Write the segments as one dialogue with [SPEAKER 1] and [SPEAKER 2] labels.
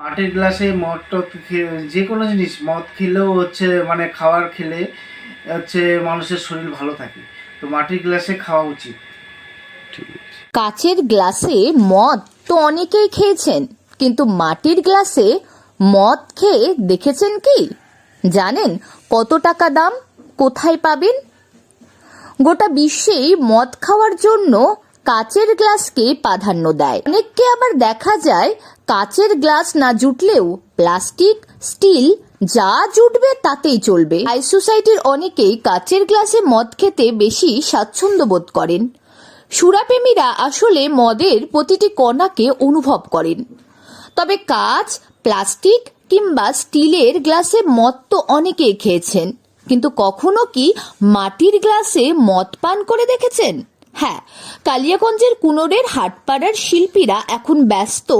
[SPEAKER 1] মাটির গ্লাসে মদ টদ যে কোনো জিনিস মদ খেলেও হচ্ছে মানে খাবার খেলে হচ্ছে মানুষের শরীর ভালো থাকে, তো মাটির গ্লাসে খাওয়া উচিত।
[SPEAKER 2] কাচের গ্লাসে মদ তো অনেকেই খেয়েছেন, কিন্তু মাটির গ্লাসে মদ খেয়ে দেখেছেন কি? জানেন কত টাকা দাম? কোথায় পাবেন? গোটা বিশ্বেই মদ খাওয়ার জন্য কাচের গ্লাসকে প্রাধান্য দেয়। অনেককে আবার দেখা যায় কাচের গ্লাস না জুটলেও প্লাস্টিক, স্টিল যা জুটবে তাতেই চলবে। হাই সোসাইটির অনেকেই কাচের গ্লাসে মদ খেতে বেশি স্বাচ্ছন্দ্য বোধ করেন। সুরাপ্রেমীরা আসলে মদের প্রতিটি কণাকে অনুভব করেন। তবে কাচ, প্লাস্টিক কিংবা স্টিলের গ্লাসে মদ তো অনেকেই খেয়েছেন, কিন্তু কখনো কি মাটির গ্লাসে মদ পান করে দেখেছেন? হ্যাঁ, কালিয়াগঞ্জের কুনোরের হাটপাড়ার শিল্পীরা এখন ব্যস্ত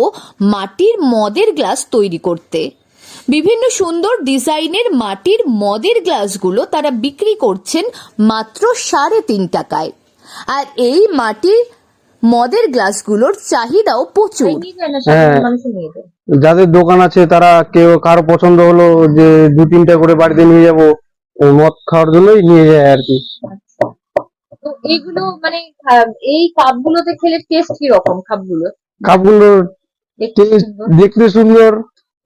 [SPEAKER 2] মাটির মদের গ্লাস তৈরি করতে। বিভিন্ন সুন্দর ডিজাইনের মাটির মদের গ্লাসগুলো তারা বিক্রি করছেন মাত্র 3.5 টাকায়। আর এই মাটির মদের গ্লাসগুলোর চাহিদাও প্রচুর।
[SPEAKER 3] যাদের দোকান আছে তারা কেউ কারো পছন্দ হলো যে 2-3টা করে বাড়িতে নিয়ে যাব, মদ খাওয়ার জন্যই নিয়ে যায় আর কি।
[SPEAKER 4] তো এইগুলো মানে এই কাপগুলোতে খেলে টেস্ট কি রকম?
[SPEAKER 3] কাপগুলোর টেস্ট দেখতে সুন্দর,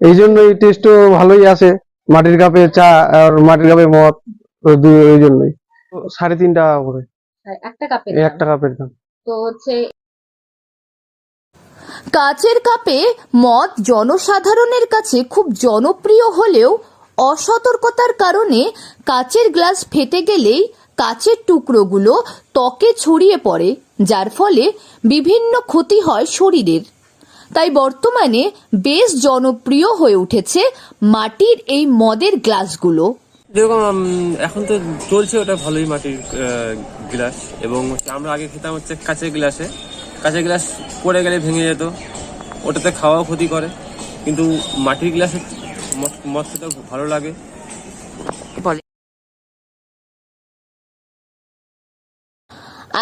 [SPEAKER 3] এই জন্য এই টেস্টও ভালোই আসে। মাটির কাপে চা আর মাটির কাপে মদ, এই জন্যই 3.5 টাকা করে একটা কাপের দাম।
[SPEAKER 4] তো হচ্ছে
[SPEAKER 2] কাচের কাপে মদ জনসাধারণের কাছে খুব জনপ্রিয় হলেও অসতর্কতার কারণে কাচের গ্লাস ফেটে গেলেই কাচের টুকরোগুলো ত্বকে ছড়িয়ে পড়ে, যার ফলে বিভিন্ন ক্ষতি হয় শরীরের। তাই বর্তমানে বেশ জনপ্রিয় হয়ে উঠেছে মাটির এই মদের গ্লাসগুলো।
[SPEAKER 5] যেরকম এখন তো চলছে ওটা ভালোই মাটির গ্লাস, এবং আমরা আগে খেতাম হচ্ছে কাঁচের গ্লাসে। কাঁচের গ্লাস পড়ে গেলে ভেঙে যেত, ওটাতে খাওয়াও ক্ষতি করে। কিন্তু মাটির গ্লাসে মদ খেতে ভালো লাগে।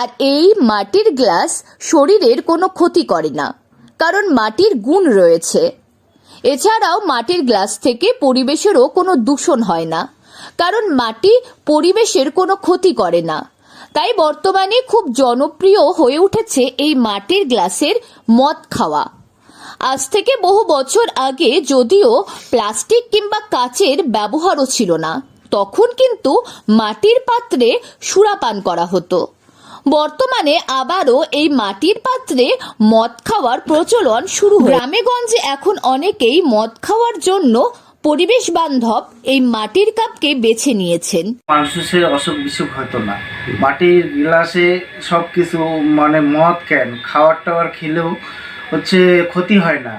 [SPEAKER 2] আর এই মাটির গ্লাস শরীরের কোনো ক্ষতি করে না, কারণ মাটির গুণ রয়েছে। এছাড়াও মাটির গ্লাস থেকে পরিবেশেরও কোনো দূষণ হয় না, কারণ মাটি পরিবেশের কোনো ক্ষতি করে না। তাই বর্তমানে খুব জনপ্রিয় হয়ে উঠেছে এই মাটির গ্লাসের মদ খাওয়া। আজ থেকে বহু বছর আগে যদিও প্লাস্টিক কিংবা কাচের ব্যবহারও ছিল না, তখন কিন্তু মাটির পাত্রে সুরাপান করা হতো। বর্তমানে আবারও এই মাটির পাত্রে মদ খাওয়ার প্রচলন শুরু। গ্রামে গঞ্জে এখন অনেকেই মদ খাওয়ার জন্য পরিবেশ বান্ধব এই মাটির কাপকে বেছে নিয়েছেন।
[SPEAKER 1] মানুষের অসুখ বিসুখ হতো না, মাটির গ্লাসে সবকিছু মানে মদ কেন খাবার টাবার খেলেও হচ্ছে ক্ষতি হয় না,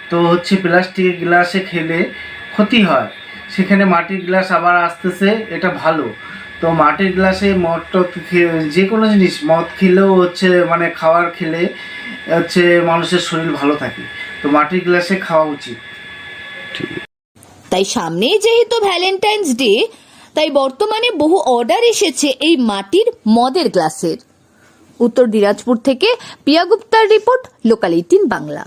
[SPEAKER 1] তো হচ্ছে প্লাস্টিকের গ্লাসে খেলে ক্ষতি হয়। সেখানে মাটির গ্লাস আবার আসতেছে, এটা ভালো। তো মাটির গ্লাসে মদ টদ যে কোনো জিনিস মদ খেলেও হচ্ছে মানে খাবার খেলে হচ্ছে মানুষের শরীর ভালো থাকে, তো মাটির গ্লাসে খাওয়া উচিত।
[SPEAKER 2] তাই সামনে যেহেতু ভ্যালেন্টাইন্স ডে, তাই বর্তমানে বহু অর্ডার এসেছে এই মাটির মদের গ্লাসের। উত্তর দিনাজপুর থেকে পিয়া গুপ্তার রিপোর্ট, লোকাল 18 বাংলা।